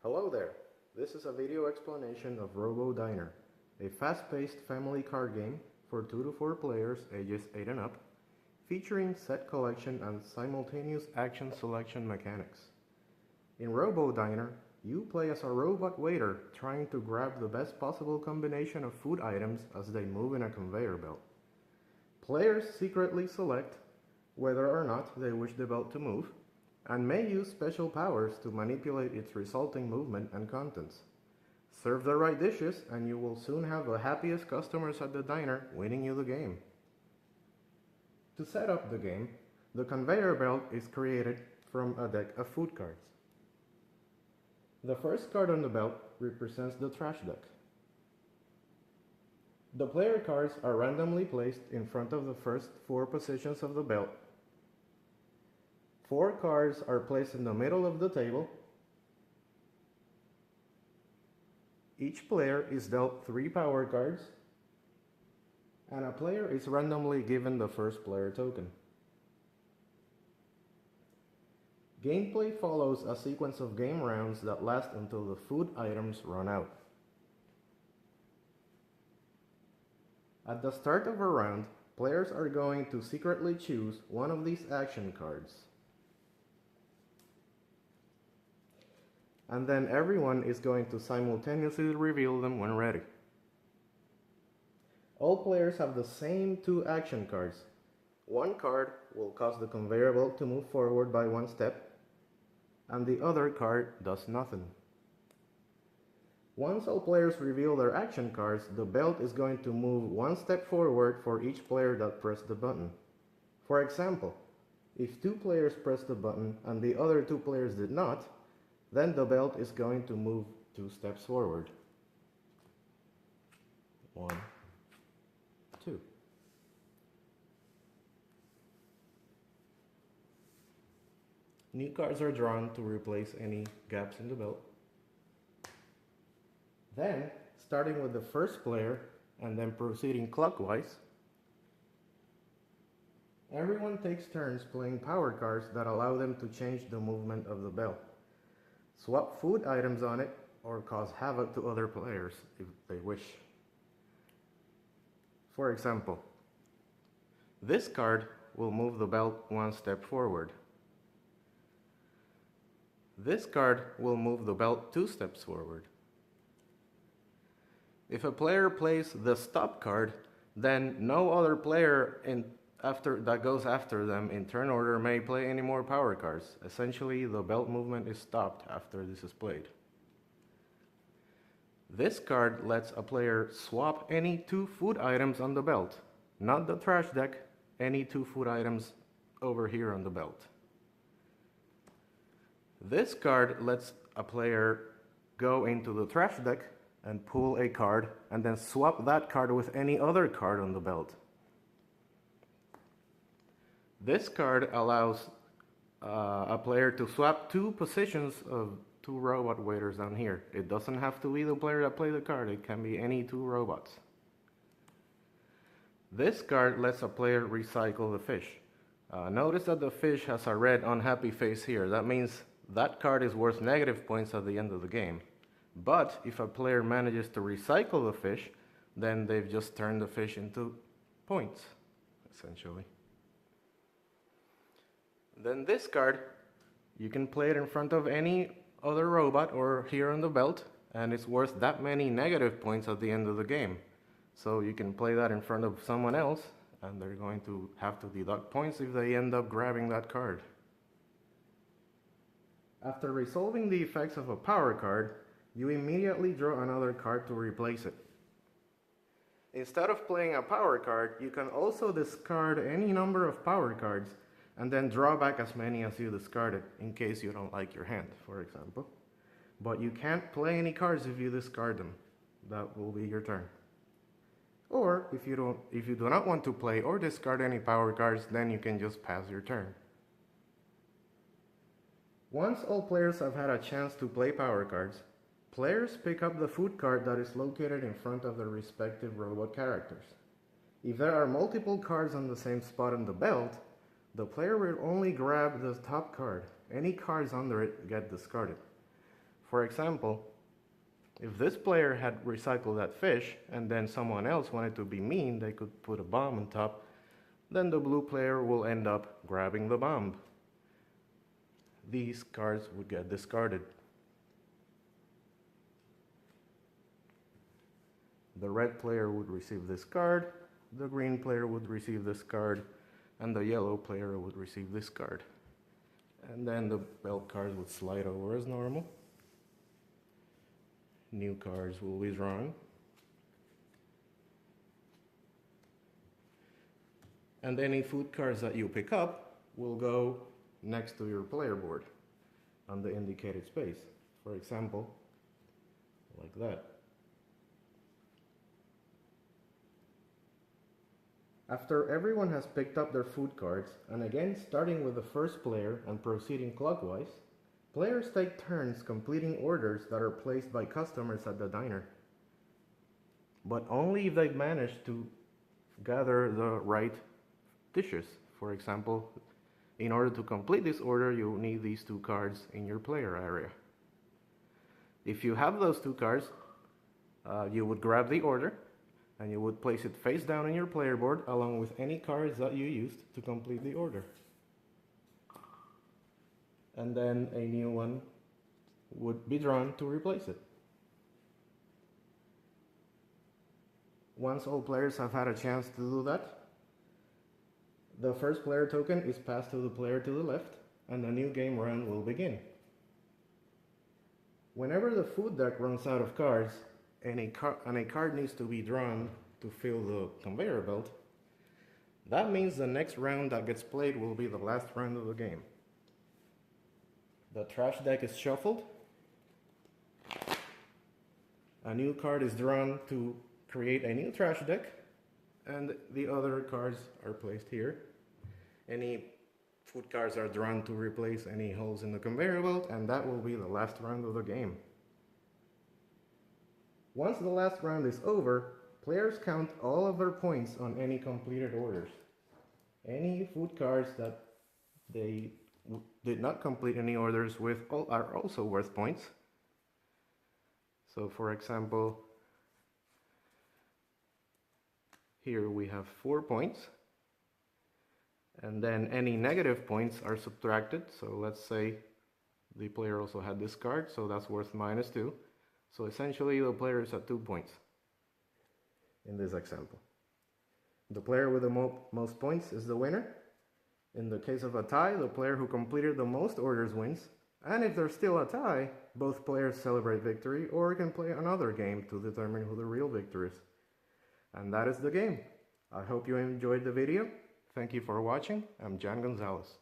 Hello there, this is a video explanation of Robo Diner, a fast-paced family card game for 2 to 4 players ages 8 and up, featuring set collection and simultaneous action selection mechanics. In Robo Diner, you play as a robot waiter trying to grab the best possible combination of food items as they move in a conveyor belt. Players secretly select whether or not they wish the belt to move, and may use special powers to manipulate its resulting movement and contents. Serve the right dishes and you will soon have the happiest customers at the diner winning you the game. To set up the game, the conveyor belt is created from a deck of food cards. The first card on the belt represents the trash deck. The player cards are randomly placed in front of the first 4 positions of the belt. 4 cards are placed in the middle of the table. Each player is dealt 3 power cards, and a player is randomly given the first player token. Gameplay follows a sequence of game rounds that last until the food items run out. At the start of a round, players are going to secretly choose one of these action cards. And then everyone is going to simultaneously reveal them when ready. All players have the same 2 action cards. One card will cause the conveyor belt to move forward by 1 step, and the other card does nothing. Once all players reveal their action cards, the belt is going to move 1 step forward for each player that pressed the button. For example, if 2 players pressed the button and the other 2 players did not, then the belt is going to move 2 steps forward. 1, 2. New cards are drawn to replace any gaps in the belt. Then, starting with the first player and then proceeding clockwise, everyone takes turns playing power cards that allow them to change the movement of the belt, swap food items on it, or cause havoc to other players if they wish. For example, this card will move the belt 1 step forward. This card will move the belt 2 steps forward. If a player plays the stop card, then no other player that goes after them in turn order may play any more power cards. Essentially, the belt movement is stopped after this is played. This card lets a player swap any 2 food items on the belt, not the trash deck, any 2 food items over here on the belt. This card lets a player go into the trash deck and pull a card and then swap that card with any other card on the belt. This card allows a player to swap 2 positions of 2 robot waiters down here. It doesn't have to be the player that played the card, it can be any 2 robots. This card lets a player recycle the fish. Notice that the fish has a red unhappy face here. That means that card is worth negative points at the end of the game. But if a player manages to recycle the fish, then they've just turned the fish into points, essentially. Then this card, you can play it in front of any other robot or here on the belt, and it's worth that many negative points at the end of the game. So you can play that in front of someone else, and they're going to have to deduct points if they end up grabbing that card. After resolving the effects of a power card, you immediately draw another card to replace it. Instead of playing a power card, you can also discard any number of power cards and then draw back as many as you discarded in case you don't like your hand, for example. But you can't play any cards if you discard them. That will be your turn. Or if you do not want to play or discard any power cards, then you can just pass your turn. Once all players have had a chance to play power cards, players pick up the food card that is located in front of their respective robot characters. If there are multiple cards on the same spot on the belt, the player will only grab the top card. Any cards under it get discarded. For example, if this player had recycled that fish and then someone else wanted to be mean, they could put a bomb on top, then the blue player will end up grabbing the bomb. These cards would get discarded. The red player would receive this card, the green player would receive this card, and the yellow player would receive this card. And then the belt cards would slide over as normal. New cards will be drawn. And any food cards that you pick up will go next to your player board on the indicated space. For example, like that. After everyone has picked up their food cards, and again starting with the first player and proceeding clockwise, players take turns completing orders that are placed by customers at the diner. But only if they manage to gather the right dishes. For example, in order to complete this order, you need these two cards in your player area. If you have those two cards, you would grab the order and you would place it face down on your player board along with any cards that you used to complete the order. And then a new one would be drawn to replace it. Once all players have had a chance to do that, the first player token is passed to the player to the left, and a new game run will begin. Whenever the food deck runs out of cards, and a card needs to be drawn to fill the conveyor belt, that means the next round that gets played will be the last round of the game. The trash deck is shuffled. A new card is drawn to create a new trash deck, and the other cards are placed here. Any food cards are drawn to replace any holes in the conveyor belt, and that will be the last round of the game. Once the last round is over, players count all of their points on any completed orders. Any food cards that they did not complete any orders with are also worth points. So for example, here we have 4 points, and then any negative points are subtracted. So let's say the player also had this card, so that's worth -2. So essentially the player is at 2 points in this example. The player with the most points is the winner. In the case of a tie, the player who completed the most orders wins. And if there's still a tie, both players celebrate victory or can play another game to determine who the real victor is. And that is the game. I hope you enjoyed the video. Thank you for watching. I'm Jan Gonzalez.